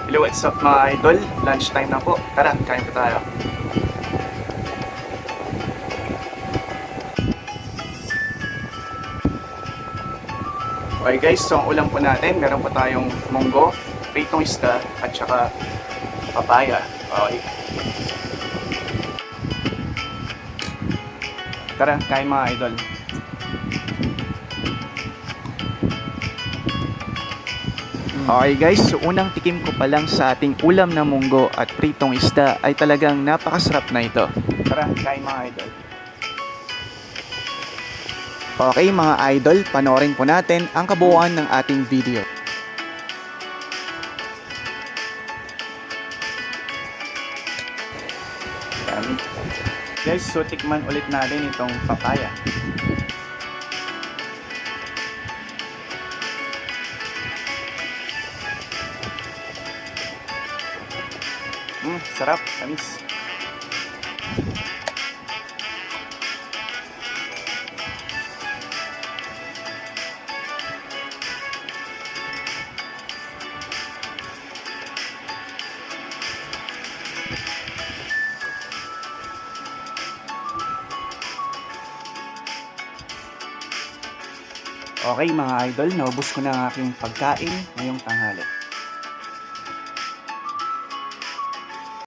Hello, what's up mga idol? Lunchtime na po. Tara, kain po tayo. Okay guys, so ang ulam po natin, meron po tayong munggo, pritong isda, at saka papaya. Okay. Tara, kain mga idol. Okay guys, so unang tikim ko pa lang sa ating ulam na munggo at pritong isda ay talagang napakasarap na ito. Tara, kain mga idol. Okay mga idol, panoorin po natin ang kabuuan ng ating video. Yan. Guys, so tikman ulit natin itong papaya. Sarap, tamis. Okay mga idol, naubos ko na ang aking pagkain ngayong tanghali.